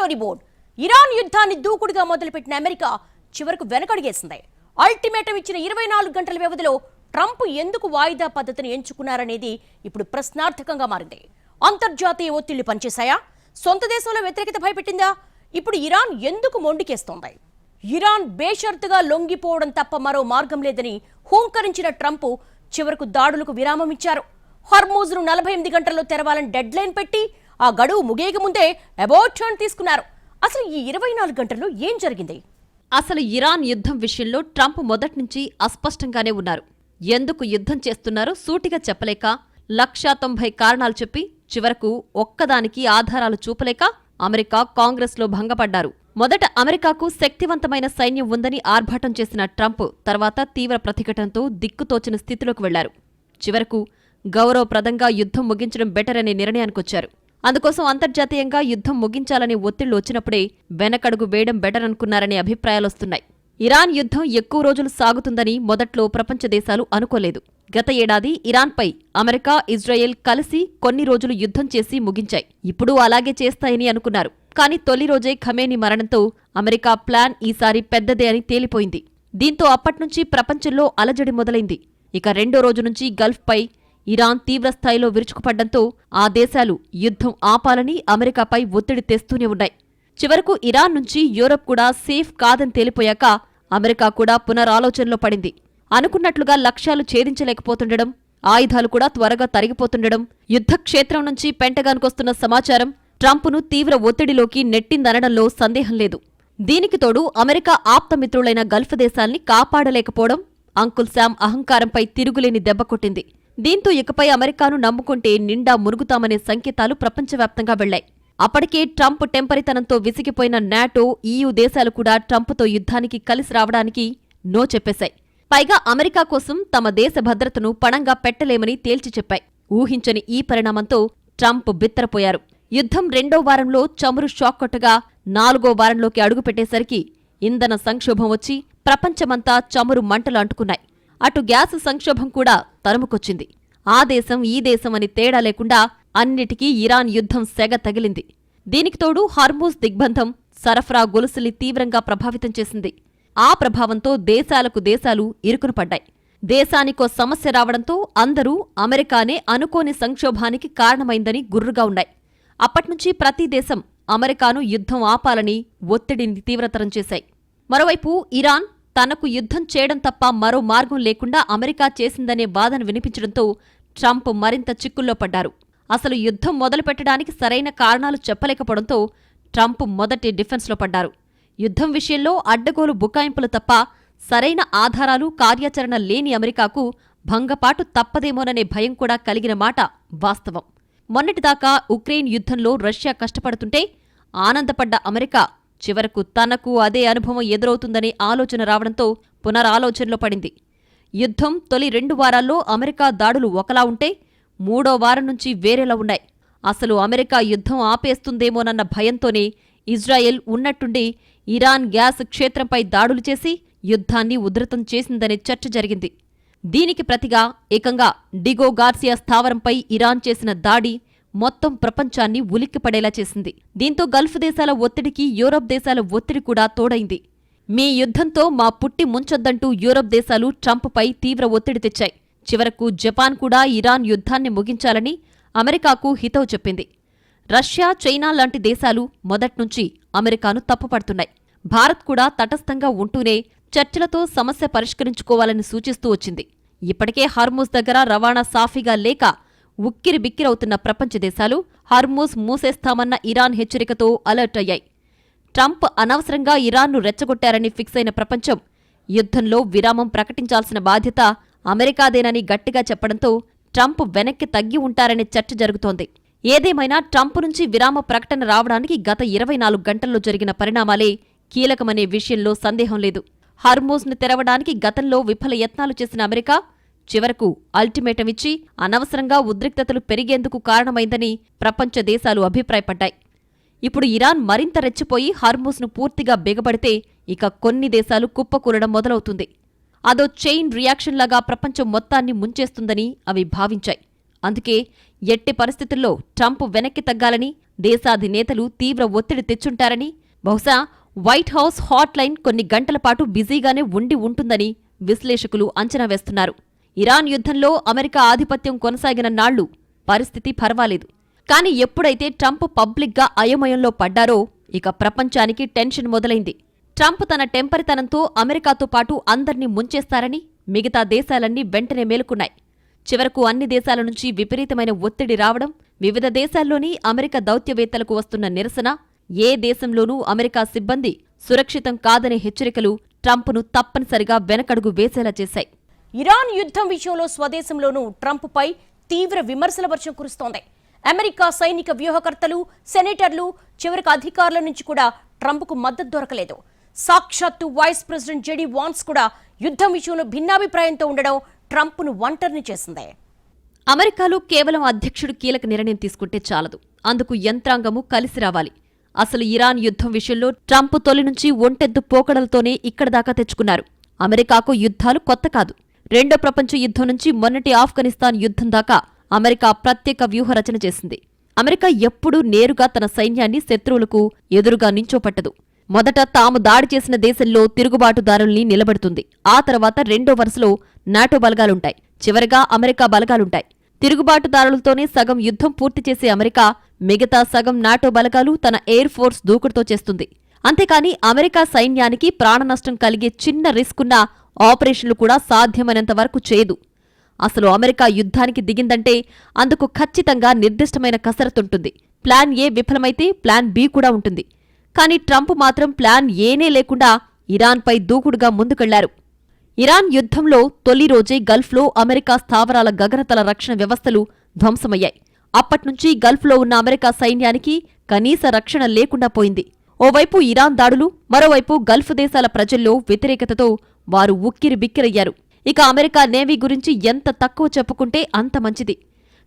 Story board. Iran యుద్ధాన్ని దూకుడుగా మొదలుపెట్టిన అమెరికా చివరకు వెనకడుగేసింది. అల్టిమేటం ఇచ్చిన 24 గంటల వ్యవధిలో ట్రంప్ ఎందుకు వాయిదా పద్ధతిని ఎంచుకున్నారనేది ఇప్పుడు ప్రశ్నార్థకంగా మారింది. అంతర్జాతీయ ఒత్తిళ్లు పనిచేశాయా? సొంత దేశంలో వ్యతిరేకత భయపెట్టిందా? ఇప్పుడు ఇరాన్ ఎందుకు మొండికేస్తోంది? ఇరాన్ బేషరతుగా లొంగిపోవడం తప్ప మరో మార్గం లేదని హూంకరించిన ట్రంప్ చివరకు దాడులకు విరామం ఇచ్చారు. హార్మూజ్ను 48 గంటల్లో తెరవాలని డెడ్ లైన్ పెట్టి ఆ గడువు ముగియక ముందే అబౌట్ టర్న్ తీసుకున్నారు. అసలు ఈ 24 గంటల్లో ఏం జరిగింది? అసలు ఇరాన్ యుద్ధం విషయంలో ట్రంప్ మొదటి నుంచి అస్పష్టంగానే ఉన్నారు. ఎందుకు యుద్ధం చేస్తున్నారో సూటిగా చెప్పలేక 190 కారణాలు చెప్పి చివరకు ఒక్కదానికి ఆధారాలు చూపలేక అమెరికా కాంగ్రెస్లో భంగపడ్డారు. మొదట అమెరికాకు శక్తివంతమైన సైన్యం ఉందని ఆర్భాటం చేసిన ట్రంప్ తర్వాత తీవ్ర ప్రతిఘటనతో దిక్కుతోచిన స్థితిలోకి వెళ్లారు. చివరకు గౌరవప్రదంగా యుద్ధం ముగించడం బెటర్ అనే నిర్ణయానికొచ్చారు. అందుకోసం అంతర్జాతీయంగా యుద్ధం ముగించాలనే ఒత్తిళ్లు వచ్చినప్పుడే వెనకడుగు వేయడం బెటర్ అనుకున్నారనే అభిప్రాయాలొస్తున్నాయి. ఇరాన్ యుద్ధం ఎక్కువ రోజులు సాగుతుందని మొదట్లో ప్రపంచ దేశాలు అనుకోలేదు. గత ఏడాది ఇరాన్పై అమెరికా, ఇజ్రాయెల్ కలిసి కొన్ని రోజులు యుద్ధం చేసి ముగించాయి. ఇప్పుడు అలాగే చేస్తాయని అనుకున్నారు. కానీ తొలి రోజే ఖమేనీ మరణంతో అమెరికా ప్లాన్ ఈసారి పెద్దదే అని తేలిపోయింది. దీంతో అప్పట్నుంచి ప్రపంచంలో అలజడి మొదలైంది. ఇక రెండో రోజు నుంచి గల్ఫ్పై ఇరాన్ తీవ్రస్థాయిలో విరుచుకుపడ్డంతో ఆ దేశాలు యుద్ధం ఆపాలని అమెరికాపై ఒత్తిడి తెస్తూనే ఉన్నాయి. చివరకు ఇరాన్ నుంచి యూరప్ కూడా సేఫ్ కాదని తేలిపోయాక అమెరికా కూడా పునరాలోచనలో పడింది. అనుకున్నట్లుగా లక్ష్యాలు ఛేదించలేకపోతుండడం, ఆయుధాలు కూడా త్వరగా తరిగిపోతుండడం, యుద్ధక్షేత్రం నుంచి పెంటగాన్కొస్తున్న సమాచారం ట్రంప్ను తీవ్ర ఒత్తిడిలోకి నెట్టిందనడంలో సందేహం లేదు. దీనికి తోడు అమెరికా ఆప్తమిత్రులైన గల్ఫ్ దేశాల్ని కాపాడలేకపోవడం అంకుల్ శామ్ అహంకారంపై తిరుగులేని దెబ్బ కొట్టింది. దీంతో ఇకపై అమెరికాను నమ్ముకుంటే నిండా మునుగుతామనే సంకేతాలు ప్రపంచవ్యాప్తంగా వెళ్లాయి. అప్పటికే ట్రంప్ టెంపరితనంతో విసిగిపోయిన నాటో, ఈయూ దేశాలు కూడా ట్రంప్తో యుద్ధానికి కలిసి రావడానికి నో చెప్పేశాయి. పైగా అమెరికా కోసం తమ దేశ భద్రతను పణంగా పెట్టలేమని తేల్చి చెప్పాయి. ఊహించని ఈ పరిణామంతో ట్రంప్ బిత్తరపోయారు. యుద్ధం రెండో వారంలో చమురు షాక్ కొట్టగా 4వ వారంలోకి అడుగుపెట్టేసరికి ఇంధన సంక్షోభం వచ్చి ప్రపంచమంతా చమురు మంటలు అంటుకున్నాయి. అటు గ్యాస్ సంక్షోభం కూడా తరుముకొచ్చింది. ఆ దేశం ఈ దేశం అని తేడా లేకుండా అన్నిటికీ ఇరాన్ యుద్ధం సెగ తగిలింది. దీనికి తోడు హార్మూజ్ దిగ్బంధం సరఫరా గొలుసుల్ని తీవ్రంగా ప్రభావితం చేసింది. ఆ ప్రభావంతో దేశాలకు దేశాలు ఇరుకును పడ్డాయి. దేశానికో సమస్య రావడంతో అందరూ అమెరికానే అనుకోని సంక్షోభానికి కారణమైందని గుర్రుగా ఉన్నాయి. అప్పట్నుంచి ప్రతి దేశం అమెరికాను యుద్ధం ఆపాలని ఒత్తిడిని తీవ్రతరం చేశాయి. మరోవైపు ఇరాన్ తనకు యుద్ధం చేయడం తప్ప మరో మార్గం లేకుండా అమెరికా చేసిందనే వాదన వినిపించడంతో ట్రంప్ మరింత చిక్కుల్లో పడ్డారు. అసలు యుద్ధం మొదలుపెట్టడానికి సరైన కారణాలు చెప్పలేకపోవడంతో ట్రంప్ మొదటి డిఫెన్స్లో పడ్డారు. యుద్ధం విషయంలో అడ్డగోలు బుకాయింపులు తప్ప సరైన ఆధారాలు, కార్యాచరణ లేని అమెరికాకు భంగపాటు తప్పదేమోననే భయం కూడా కలిగిన మాట వాస్తవం. మొన్నటిదాకా ఉక్రెయిన్ యుద్ధంలో రష్యా కష్టపడుతుంటే ఆనందపడ్డ అమెరికా చివరకు తనకు అదే అనుభవం ఎదురవుతుందనే ఆలోచన రావడంతో పునరాలోచనలో పడింది. యుద్ధం తొలి 2 వారాల్లో అమెరికా దాడులు ఒకలా ఉంటే 3వ వారం నుంచి వేరేలా ఉన్నాయి. అసలు అమెరికా యుద్ధం ఆపేస్తుందేమోనన్న భయంతోనే ఇజ్రాయెల్ ఉన్నట్టుండి ఇరాన్ గ్యాస్ క్షేత్రంపై దాడులు చేసి యుద్ధాన్ని ఉధృతం చేసిందనే చర్చ జరిగింది. దీనికి ప్రతిగా ఏకంగా డిగో గార్సియా స్థావరంపై ఇరాన్ చేసిన దాడి మొత్తం ప్రపంచాన్ని ఉలిక్కిపడేలా చేసింది. దీంతో గల్ఫ్ దేశాల ఒత్తిడికి యూరప్ దేశాల ఒత్తిడి కూడా తోడైంది. మీ యుద్ధంతో మా పుట్టి ముంచొద్దంటూ యూరప్ దేశాలు ట్రంప్పై తీవ్ర ఒత్తిడి తెచ్చాయి. చివరకు జపాన్ కూడా ఇరాన్ యుద్ధాన్ని ముగించాలని అమెరికాకు హితవు చెప్పింది. రష్యా, చైనా లాంటి దేశాలు మొదట్నుంచి అమెరికాను తప్పుపడుతున్నాయి. భారత్ కూడా తటస్థంగా ఉంటూనే చర్చలతో సమస్య పరిష్కరించుకోవాలని సూచిస్తూ వచ్చింది. ఇప్పటికే హార్మూజ్ దగ్గర రవాణా సాఫీగా లేక ఉక్కిరి బిక్కిరవుతున్న ప్రపంచ దేశాలు హార్మూజ్ మూసేస్తామన్న ఇరాన్ హెచ్చరికతో అలర్ట్ అయ్యాయి. ట్రంప్ అనవసరంగా ఇరాన్ను రెచ్చగొట్టారని ఫిక్స్ అయిన ప్రపంచం యుద్ధంలో విరామం ప్రకటించాల్సిన బాధ్యత అమెరికాదేనని గట్టిగా చెప్పడంతో ట్రంప్ వెనక్కి తగ్గి ఉంటారనే చర్చ జరుగుతోంది. ఏదేమైనా ట్రంప్ నుంచి విరామ ప్రకటన రావడానికి గత 24 గంటల్లో జరిగిన పరిణామాలే కీలకమనే విషయంలో సందేహం లేదు. హార్మూజ్ను తెరవడానికి గతంలో విఫల యత్నాలు చేసిన అమెరికా చివరకు అల్టిమేటం ఇచ్చి అనవసరంగా ఉద్రిక్తతలు పెరిగేందుకు కారణమైందని ప్రపంచ దేశాలు అభిప్రాయపడ్డాయి. ఇప్పుడు ఇరాన్ మరింత రెచ్చిపోయి హార్మూజ్ను పూర్తిగా బిగబడితే ఇక కొన్ని దేశాలు కుప్పకూలడం మొదలవుతుంది. అదో చైన్ రియాక్షన్లాగా ప్రపంచం మొత్తాన్ని ముంచేస్తుందని అవి భావించాయి. అందుకే ఎట్టి పరిస్థితుల్లో ట్రంప్ వెనక్కి తగ్గాలని దేశాధినేతలు తీవ్ర ఒత్తిడి తెచ్చుంటారని, బహుశా వైట్ హౌస్ హాట్ లైన్ కొన్ని గంటల పాటు బిజీగానే ఉంటుందని విశ్లేషకులు అంచనా వేస్తున్నారు. ఇరాన్ యుద్ధంలో అమెరికా ఆధిపత్యం కొనసాగిన నాళ్లు పరిస్థితి పర్వాలేదు. కానీ ఎప్పుడైతే ట్రంప్ పబ్లిక్గా అయోమయంలో పడ్డారో ఇక ప్రపంచానికి టెన్షన్ మొదలైంది. ట్రంప్ తన టెంపరితనంతో అమెరికాతో పాటు అందర్నీ ముంచేస్తారని మిగతా దేశాలన్నీ వెంటనే మేలుకున్నాయి. చివరకు అన్ని దేశాల నుంచి విపరీతమైన ఒత్తిడి రావడం, వివిధ దేశాల్లోని అమెరికా దౌత్యవేత్తలకు వస్తున్న నిరసన, ఏ దేశంలోనూ అమెరికా సిబ్బంది సురక్షితం కాదనే హెచ్చరికలు ట్రంప్ను తప్పనిసరిగా వెనకడుగు వేసేలా చేశాయి. ఇరాన్ యుద్ధం విషయంలో స్వదేశంలోనూ ట్రంప్పై తీవ్ర విమర్శల వర్షం కురుస్తోంది. అమెరికా సైనిక వ్యూహకర్తలు, సెనేటర్లు, చివరికి అధికారుల నుంచి కూడా ట్రంప్కు మద్దతు దొరకలేదు. సాక్షాత్తు వైస్ ప్రెసిడెంట్ జెడీ వాన్స్ కూడా యుద్ధం విషయంలో భిన్నాభిప్రాయంతో ఉండడం ట్రంప్ను ఒంటరిని చేసింది. అమెరికాలో కేవలం అధ్యక్షుడు కీలక నిర్ణయం తీసుకుంటే చాలదు, అందుకు యంత్రాంగము కలిసి రావాలి. అసలు ఇరాన్ యుద్ధం విషయంలో ట్రంప్ తొలి నుంచి ఒంటెద్దు పోకడలతోనే ఇక్కడదాకా తెచ్చుకున్నారు. అమెరికాకు యుద్ధాలు కొత్త కాదు. రెండో ప్రపంచ యుద్ధం నుంచి మొన్నటి ఆఫ్ఘనిస్తాన్ యుద్ధం దాకా అమెరికా ప్రత్యేక వ్యూహరచన చేసింది. అమెరికా ఎప్పుడూ నేరుగా తన సైన్యాన్ని శత్రువులకు ఎదురుగా నించోపట్టదు. మొదట తాము దాడి చేసిన దేశంలో తిరుగుబాటుదారుల్ని నిలబెడుతుంది. ఆ తర్వాత రెండో వరుసలో నాటో బలగాలుంటాయి. చివరగా అమెరికా బలగాలుంటాయి. తిరుగుబాటుదారులతోనే సగం యుద్ధం పూర్తి చేసే అమెరికా మిగతా సగం నాటో బలగాలు తన ఎయిర్ ఫోర్స్ దూకుడుతో చేస్తుంది. అంతేకాని అమెరికా సైన్యానికి ప్రాణనష్టం కలిగే చిన్న రిస్కున్న ఆపరేషన్లు కూడా సాధ్యమైనంత వరకు చేయదు. అసలు అమెరికా యుద్ధానికి దిగిందంటే అందుకు ఖచ్చితంగా నిర్దిష్టమైన కసరత్తుంటుంది. ప్లాన్ ఏ విఫలమైతే ప్లాన్ బి కూడా ఉంటుంది. కానీ ట్రంప్ మాత్రం ప్లాన్ ఏనే లేకుండా ఇరాన్పై దూకుడుగా ముందుకెళ్లారు. ఇరాన్ యుద్ధంలో తొలి రోజే గల్ఫ్లో అమెరికా స్థావరాల గగనతల రక్షణ వ్యవస్థలు ధ్వంసమయ్యాయి. అప్పట్నుంచి గల్ఫ్లో ఉన్న అమెరికా సైన్యానికి కనీస రక్షణ లేకుండా పోయింది. ఓవైపు ఇరాన్ దాడులు, మరోవైపు గల్ఫ్ దేశాల ప్రజల్లో వ్యతిరేకతతో వారు ఉక్కిరిబిక్కిరయ్యారు. ఇక అమెరికా నేవీ గురించి ఎంత తక్కువ చెప్పుకుంటే అంత మంచిది.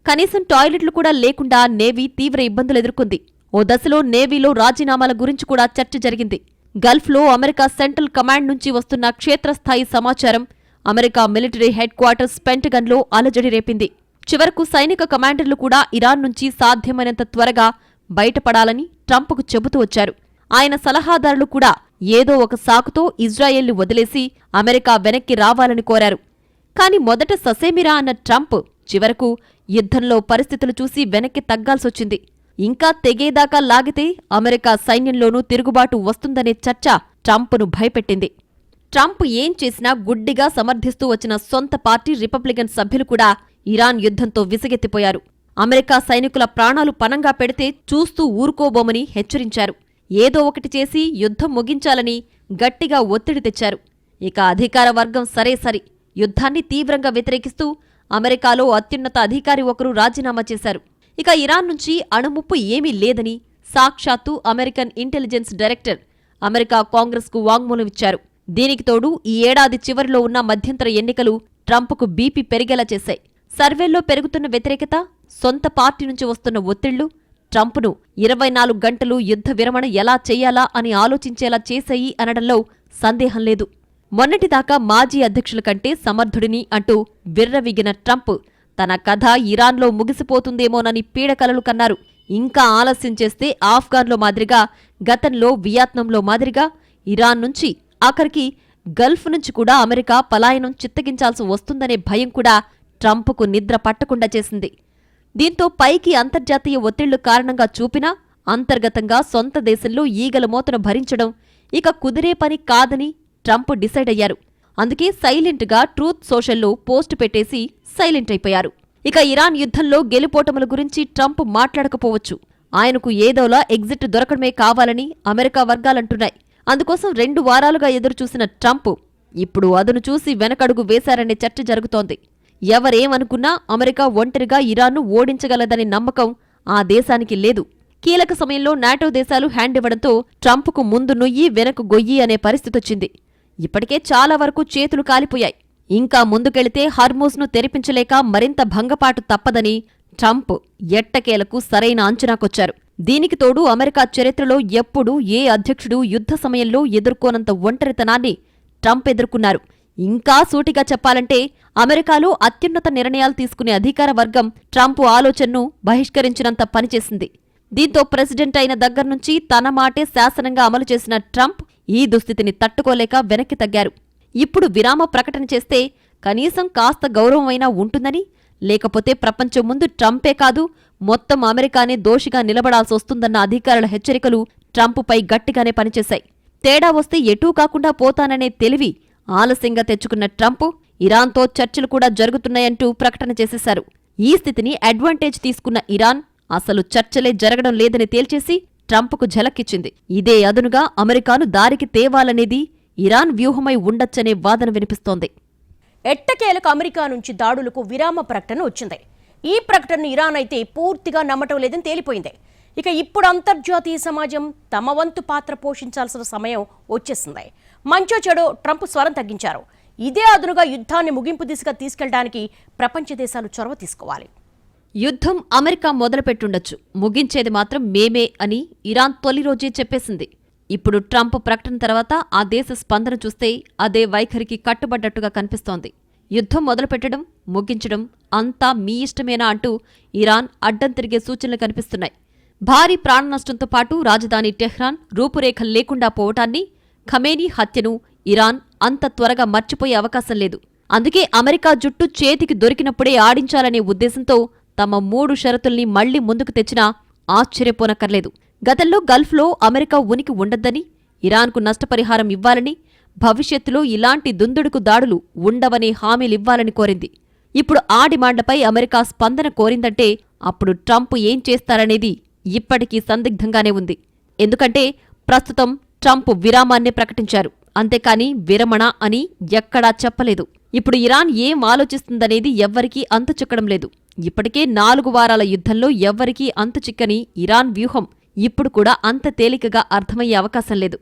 కనీసం టాయిలెట్లు కూడా లేకుండా నేవీ తీవ్ర ఇబ్బందులు ఎదుర్కొంది. ఓ దశలో నేవీలో రాజీనామాల గురించి కూడా చర్చ జరిగింది. గల్ఫ్లో అమెరికా సెంట్రల్ కమాండ్ నుంచి వస్తున్న క్షేత్రస్థాయి సమాచారం అమెరికా మిలిటరీ హెడ్ క్వార్టర్స్ పెంటగన్లో అలజడి రేపింది. చివరకు సైనిక కమాండర్లు కూడా ఇరాన్ నుంచి సాధ్యమైనంత త్వరగా బయటపడాలని ట్రంప్కు చెబుతూ వచ్చారు. ఆయన సలహాదారులు కూడా ఏదో ఒక సాకుతో ఇజ్రాయెల్ని వదిలేసి అమెరికా వెనక్కి రావాలని కోరారు. కాని మొదట ససేమిరా అన్న ట్రంప్ చివరకు యుద్ధంలో పరిస్థితులు చూసి వెనక్కి తగ్గాల్సొచ్చింది. ఇంకా తెగేదాకా లాగితే అమెరికా సైన్యంలోనూ తిరుగుబాటు వస్తుందనే చర్చ ట్రంప్ను భయపెట్టింది. ట్రంప్ ఏం చేసినా గుడ్డిగా సమర్థిస్తూ వచ్చిన సొంత పార్టీ రిపబ్లికన్ సభ్యులు కూడా ఇరాన్ యుద్ధంతో విసిగెత్తిపోయారు. అమెరికా సైనికుల ప్రాణాలు పణంగా పెడితే చూస్తూ ఊరుకోబోమని హెచ్చరించారు. ఏదో ఒకటి చేసి యుద్ధం ముగించాలని గట్టిగా ఒత్తిడి తెచ్చారు. ఇక అధికార వర్గం సరే యుద్ధాన్ని తీవ్రంగా వ్యతిరేకిస్తూ అమెరికాలో అత్యున్నత అధికారి ఒకరు రాజీనామా చేశారు. ఇక ఇరాన్ నుంచి అణుముప్పు ఏమీ లేదని సాక్షాత్తు అమెరికన్ ఇంటెలిజెన్స్ డైరెక్టర్ అమెరికా కాంగ్రెస్కు వాంగ్మూలం ఇచ్చారు. దీనికి తోడు ఈ ఏడాది చివరిలో ఉన్న మధ్యంతర ఎన్నికలు ట్రంప్కు బీపీ పెరిగేలా చేశాయి. సర్వేల్లో పెరుగుతున్న వ్యతిరేకత, సొంత పార్టీ నుంచి వస్తున్న ఒత్తిళ్లు ట్రంప్ను 24 గంటలు యుద్ధ విరమణ ఎలా చెయ్యాలా అని ఆలోచించేలా చేశాయి అనడంలో సందేహం లేదు. మొన్నటిదాకా మాజీ అధ్యక్షుల కంటే సమర్థుడిని అంటూ విర్రవీగిన ట్రంప్ తన కథ ఇరాన్లో ముగిసిపోతుందేమోనని పీడకలలు కన్నారు. ఇంకా ఆలస్యం చేస్తే ఆఫ్ఘాన్లో మాదిరిగా, గతంలో వియత్నాంలో మాదిరిగా ఇరాన్ నుంచి ఆఖరికి గల్ఫ్ నుంచి కూడా అమెరికా పలాయనం చిత్తగించాల్సి వస్తుందనే భయం కూడా ట్రంప్కు నిద్ర పట్టకుండా చేసింది. దీంతో పైకి అంతర్జాతీయ ఒత్తిళ్లు కారణంగా చూపినా అంతర్గతంగా సొంత దేశంలో ఈగల మోతను భరించడం ఇక కుదిరే పని కాదని ట్రంప్ డిసైడ్ అయ్యారు. అందుకే సైలెంట్గా ట్రూత్ సోషల్లో పోస్ట్ పెట్టేసి సైలెంట్ అయిపోయారు. ఇక ఇరాన్ యుద్ధంలో గెలుపోటముల గురించి ట్రంప్ మాట్లాడకపోవచ్చు. ఆయనకు ఏదోలా ఎగ్జిట్ దొరకడమే కావాలని అమెరికా వర్గాలంటున్నాయి. అందుకోసం 2 వారాలుగా ఎదురుచూసిన ట్రంప్ ఇప్పుడు అదును చూసి వెనకడుగు వేశారనే చర్చ జరుగుతోంది. ఎవరేమనుకున్నా అమెరికా ఒంటరిగా ఇరాన్ను ఓడించగలదనే నమ్మకం ఆ దేశానికి లేదు. కీలక సమయంలో నాటో దేశాలు హ్యాండ్ ఇవ్వడంతో ట్రంప్కు ముందు నొయ్యి వెనక గొయ్యి అనే పరిస్థితొచ్చింది. ఇప్పటికే చాలా వరకు చేతులు కాలిపోయాయి. ఇంకా ముందుకెళితే హర్మూజ్ను తెరిపించలేక మరింత భంగపాటు తప్పదని ట్రంప్ ఎట్టకేలకు సరైన అంచనాకొచ్చారు. దీనికి తోడు అమెరికా చరిత్రలో ఎప్పుడూ ఏ అధ్యక్షుడు యుద్ధ సమయంలో ఎదుర్కోనంత ఒంటరితనాన్ని ట్రంప్ ఎదుర్కొన్నారు. ఇంకా సూటిగా చెప్పాలంటే అమెరికాలో అత్యున్నత నిర్ణయాలు తీసుకునే అధికార వర్గం ట్రంప్ ఆలోచనను బహిష్కరించినంత పనిచేసింది. దీంతో ప్రెసిడెంట్ అయిన దగ్గర్నుంచి తన మాటే శాసనంగా అమలు చేసిన ట్రంప్ ఈ దుస్థితిని తట్టుకోలేక వెనక్కి తగ్గారు. ఇప్పుడు విరామ ప్రకటన చేస్తే కనీసం కాస్త గౌరవమైనా ఉంటుందని, లేకపోతే ప్రపంచం ముందు ట్రంపే కాదు మొత్తం అమెరికానే దోషిగా నిలబడాల్సొస్తుందన్న అధికారుల హెచ్చరికలు ట్రంప్పై గట్టిగానే పనిచేశాయి. తేడా వస్తే ఎటూ కాకుండా పోతాననే తెలివి ఆలస్యంగా తెచ్చుకున్న ట్రంప్ ఇరాన్తో చర్చలు కూడా జరుగుతున్నాయంటూ ప్రకటన చేసేశారు. ఈ స్థితిని అడ్వాంటేజ్ తీసుకున్న ఇరాన్ అసలు చర్చలే జరగడం లేదని తేల్చేసి ట్రంప్కు ఝలక్కిచ్చింది. ఇదే అదునుగా అమెరికాను దారికి తేవాలనేది ఇరాన్ వ్యూహమై ఉండొచ్చనే వాదన వినిపిస్తోంది. ఎట్టకేలకు అమెరికా నుంచి దాడులకు విరామ ప్రకటన వచ్చింది. ఈ ప్రకటనను ఇరాన్ అయితే పూర్తిగా నమ్మటం లేదని తేలిపోయింది. ఇక ఇప్పుడు అంతర్జాతీయ సమాజం తమ వంతు పాత్ర పోషించాల్సిన సమయం వచ్చేసింది. మంచో చెడో ట్రంప్ స్వరం తగ్గించారు. ఇదే అదునుగా యుద్ధాన్ని ముగింపు దిశగా తీసుకెళ్లడానికి ప్రపంచ దేశాలు చొరవ తీసుకోవాలి. యుద్ధం అమెరికా మొదలుపెట్టుండొచ్చు, ముగించేది మాత్రం మేమే అని ఇరాన్ తొలి రోజే చెప్పేసింది. ఇప్పుడు ట్రంప్ ప్రకటన తర్వాత ఆ దేశ స్పందన చూస్తే అదే వైఖరికి కట్టుబడ్డట్టుగా కనిపిస్తోంది. యుద్ధం మొదలుపెట్టడం, ముగించడం అంతా మీ ఇష్టమేనా అంటూ ఇరాన్ అడ్డం తిరిగే సూచనలు కనిపిస్తున్నాయి. భారీ ప్రాణనష్టంతో పాటు రాజధాని టెహ్రాన్ రూపురేఖలు లేకుండా పోవటాన్ని, ఖమేనీ హత్యను ఇరాన్ అంత త్వరగా మర్చిపోయే అవకాశం లేదు. అందుకే అమెరికా జుట్టు చేతికి దొరికినప్పుడే ఆడించాలనే ఉద్దేశంతో తమ 3 షరతుల్ని మళ్లీ ముందుకు తెచ్చినా ఆశ్చర్యపోనక్కర్లేదు. గతంలో గల్ఫ్లో అమెరికా ఉనికి ఉండొద్దని, ఇరాన్కు నష్టపరిహారం ఇవ్వాలని, భవిష్యత్తులో ఇలాంటి దుందుడుకు దాడులు ఉండవనే హామీలివ్వాలని కోరింది. ఇప్పుడు ఆ డిమాండ్లపై అమెరికా స్పందన కోరిందంటే అప్పుడు ట్రంప్ ఏం చేస్తారనేది ఇప్పటికీ సందిగ్ధంగానే ఉంది. ఎందుకంటే ప్రస్తుతం ట్రంప్ విరామాన్నే ప్రకటించారు, అంతేకాని విరమణ అని ఎక్కడా చెప్పలేదు. ఇప్పుడు ఇరాన్ ఏం ఆలోచిస్తుందనేది ఎవ్వరికీ అంతు చిక్కడం లేదు. ఇప్పటికే 4 వారాల యుద్ధంలో ఎవ్వరికీ అంతు చిక్కని ఇరాన్ వ్యూహం ఇప్పుడు కూడా అంత తేలికగా అర్థమయ్యే అవకాశం లేదు.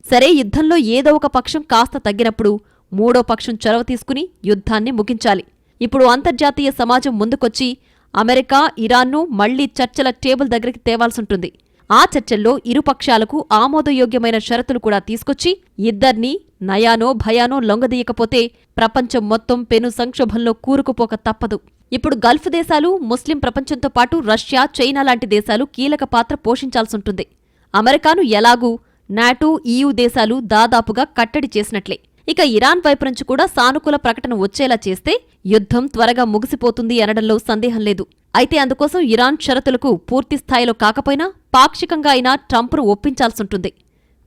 సరే, యుద్ధంలో ఏదో ఒక పక్షం కాస్త తగ్గినప్పుడు మూడో పక్షం చొరవ తీసుకుని యుద్ధాన్ని ముగించాలి. ఇప్పుడు అంతర్జాతీయ సమాజం ముందుకొచ్చి అమెరికా, ఇరాన్ను మళ్లీ చర్చల టేబుల్ దగ్గరికి తేవాల్సుంటుంది. ఆ చర్చల్లో ఇరుపక్షాలకు ఆమోదయోగ్యమైన షరతులు కూడా తీసుకొచ్చి ఇద్దర్నీ నయానో భయానో లొంగదీయకపోతే ప్రపంచం మొత్తం పెను సంక్షోభంలో కూరుకుపోక తప్పదు. ఇప్పుడు గల్ఫ్ దేశాలు, ముస్లిం ప్రపంచంతో పాటు రష్యా, చైనా లాంటి దేశాలు కీలక పాత్ర పోషించాల్సుంటుంది. అమెరికాను ఎలాగూ నాటో, EU దేశాలు దాదాపుగా కట్టడి చేసినట్లే. ఇక ఇరాన్ వైపు నుంచి కూడా సానుకూల ప్రకటన వచ్చేలా చేస్తే యుద్ధం త్వరగా ముగిసిపోతుంది అనడంలో సందేహం లేదు. అయితే అందుకోసం ఇరాన్ షరతులకు పూర్తిస్థాయిలో కాకపోయినా పాక్షికంగా అయినా ట్రంప్ను ఒప్పించాల్సుంటుంది.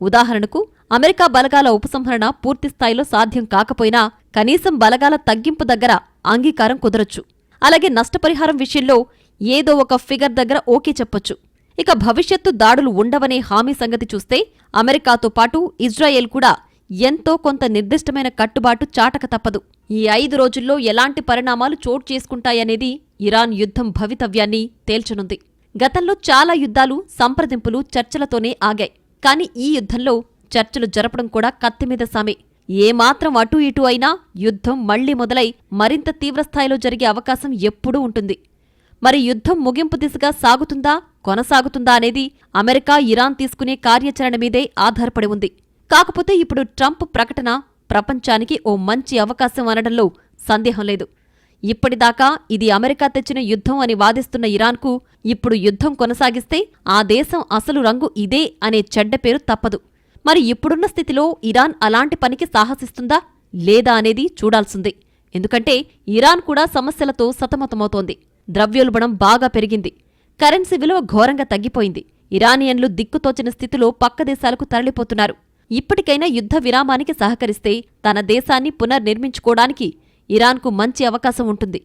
ఉదాహరణకు, అమెరికా బలగాల ఉపసంహరణ పూర్తిస్థాయిలో సాధ్యం కాకపోయినా కనీసం బలగాల తగ్గింపు దగ్గర అంగీకారం కుదరొచ్చు. అలాగే నష్టపరిహారం విషయంలో ఏదో ఒక ఫిగర్ దగ్గర ఓకే చెప్పొచ్చు. ఇక భవిష్యత్తు దాడులు ఉండవనే హామీ సంగతి చూస్తే అమెరికాతో పాటు ఇజ్రాయెల్ కూడా ఎంతో కొంత నిర్దిష్టమైన కట్టుబాటు చాటక తప్పదు. ఈ 5 రోజుల్లో ఎలాంటి పరిణామాలు చోటు చేసుకుంటాయనేది ఇరాన్ యుద్ధం భవితవ్యాన్ని తేల్చనుంది. గతంలో చాలా యుద్ధాలు సంప్రదింపులు, చర్చలతోనే ఆగాయి. కాని ఈ యుద్ధంలో చర్చలు జరపడం కూడా కత్తిమీద సామే. ఏమాత్రం అటూ ఇటూ అయినా యుద్ధం మళ్లీ మొదలై మరింత తీవ్రస్థాయిలో జరిగే అవకాశం ఎప్పుడూ ఉంటుంది. మరి యుద్ధం ముగింపు దిశగా సాగుతుందా, కొనసాగుతుందా అనేది అమెరికా, ఇరాన్ తీసుకునే కార్యాచరణ మీదే ఆధారపడి ఉంది. కాకపోతే ఇప్పుడు ట్రంప్ ప్రకటన ప్రపంచానికి ఓ మంచి అవకాశం అనడంలో సందేహం లేదు. ఇప్పటిదాకా ఇది అమెరికా తెచ్చిన యుద్ధం అని వాదిస్తున్న ఇరాన్కు ఇప్పుడు యుద్ధం కొనసాగిస్తే ఆ దేశం అసలు రంగు ఇదే అనే చెడ్డ పేరు తప్పదు. మరి ఇప్పుడున్న స్థితిలో ఇరాన్ అలాంటి పనికి సాహసిస్తుందా లేదా అనేది చూడాల్సిందే. ఎందుకంటే ఇరాన్ కూడా సమస్యలతో సతమతమవుతోంది. ద్రవ్యోల్బణం బాగా పెరిగింది. కరెన్సీ విలువ ఘోరంగా తగ్గిపోయింది. ఇరానియన్లు దిక్కుతోచిన స్థితిలో పక్క దేశాలకు తరలిపోతున్నారు. ఇప్పటికైనా యుద్ధ విరామానికి సహకరిస్తే తన దేశాన్ని పునర్నిర్మించుకోవడానికి ఇరాన్కు మంచి అవకాశం ఉంటుంది.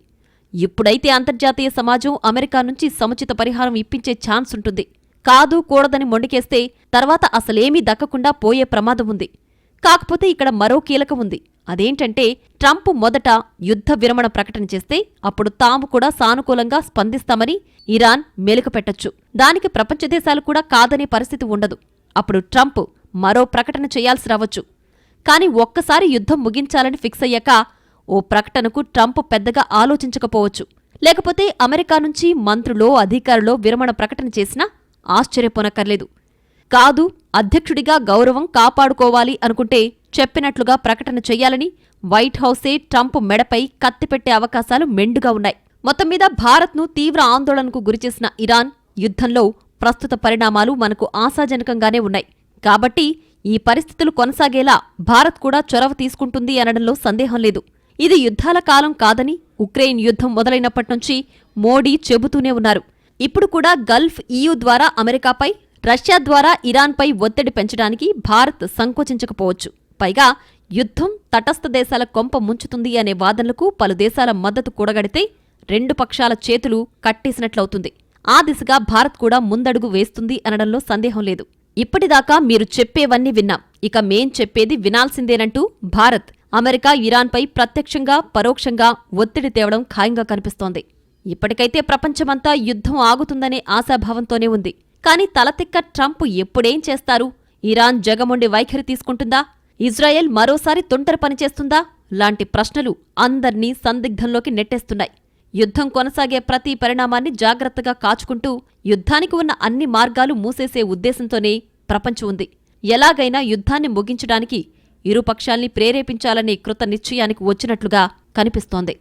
ఇప్పుడైతే అంతర్జాతీయ సమాజం అమెరికా నుంచి సముచిత పరిహారం ఇప్పించే ఛాన్స్ ఉంటుంది. కాదు కూడదని మొండికేస్తే తర్వాత అసలేమీ దక్కకుండా పోయే ప్రమాదం ఉంది. కాకపోతే ఇక్కడ మరో కీలకం ఉంది. అదేంటంటే ట్రంప్ మొదట యుద్ధ విరమణ ప్రకటన చేస్తే అప్పుడు తాము కూడా సానుకూలంగా స్పందిస్తామని ఇరాన్ మెలికపెట్టొచ్చు. దానికి ప్రపంచ దేశాలు కూడా కాదనే పరిస్థితి ఉండదు. అప్పుడు ట్రంప్ మరో ప్రకటన చేయాల్సి రావచ్చు. కాని ఒక్కసారి యుద్ధం ముగించాలని ఫిక్స్ అయ్యాక ఓ ప్రకటనకు ట్రంప్ పెద్దగా ఆలోచించకపోవచ్చు. లేకపోతే అమెరికా నుంచి మంత్రులో, అధికారులో విరమణ ప్రకటన చేసినా ఆశ్చర్యపోనక్కర్లేదు. కాదు, అధ్యక్షుడిగా గౌరవం కాపాడుకోవాలి అనుకుంటే చెప్పినట్లుగా ప్రకటన చెయ్యాలని వైట్ హౌసే ట్రంప్ మెడపై కత్తిపెట్టే అవకాశాలు మెండుగా ఉన్నాయి. మొత్తం మీద భారత్ను తీవ్ర ఆందోళనకు గురిచేసిన ఇరాన్ యుద్ధంలో ప్రస్తుత పరిణామాలు మనకు ఆశాజనకంగానే ఉన్నాయి. కాబట్టి ఈ పరిస్థితులు కొనసాగేలా భారత్ కూడా చొరవ తీసుకుంటుంది అనడంలో సందేహం లేదు. ఇది యుద్ధాల కాలం కాదని ఉక్రెయిన్ యుద్ధం మొదలైనప్పట్నుంచి మోడీ చెబుతూనే ఉన్నారు. ఇప్పుడు కూడా గల్ఫ్ EU ద్వారా అమెరికాపై, రష్యా ద్వారా ఇరాన్పై ఒత్తిడి పెంచడానికి భారత్ సంకోచించకపోవచ్చు. పైగా యుద్ధం తటస్థ దేశాల కొంప ముంచుతుంది అనే వాదనలకు పలు దేశాల మద్దతు కూడగడితే రెండు పక్షాల చేతులు కట్టేసినట్లవుతుంది. ఆ దిశగా భారత్ కూడా ముందడుగు వేస్తుంది అనడంలో సందేహం లేదు. ఇప్పటిదాకా మీరు చెప్పేవన్నీ విన్నాం, ఇక మేం చెప్పేది వినాల్సిందేనంటూ భారత్ అమెరికా, ఇరాన్పై ప్రత్యక్షంగా పరోక్షంగా ఒత్తిడి తేవడం ఖాయంగా కనిపిస్తోంది. ఇప్పటికైతే ప్రపంచమంతా యుద్ధం ఆగుతుందనే ఆశాభావంతోనే ఉంది. కానీ తలతిక్క ట్రంప్ ఎప్పుడేం చేస్తారు? ఇరాన్ జగమొండి వైఖరి తీసుకుంటుందా? ఇజ్రాయెల్ మరోసారి తుంటరి పనిచేస్తుందా? లాంటి ప్రశ్నలు అందర్నీ సందిగ్ధంలోకి నెట్టేస్తున్నాయి. యుద్ధం కొనసాగే ప్రతి పరిణామాన్ని జాగ్రత్తగా కాచుకుంటూ యుద్ధానికి ఉన్న అన్ని మార్గాలు మూసేసే ఉద్దేశంతోనే ప్రపంచం ఉంది. ఎలాగైనా యుద్ధాన్ని ముగించడానికి ఇరుపక్షాల్ని ప్రేరేపించాలనే కృత నిశ్చయానికి వచ్చినట్లుగా కనిపిస్తోంది.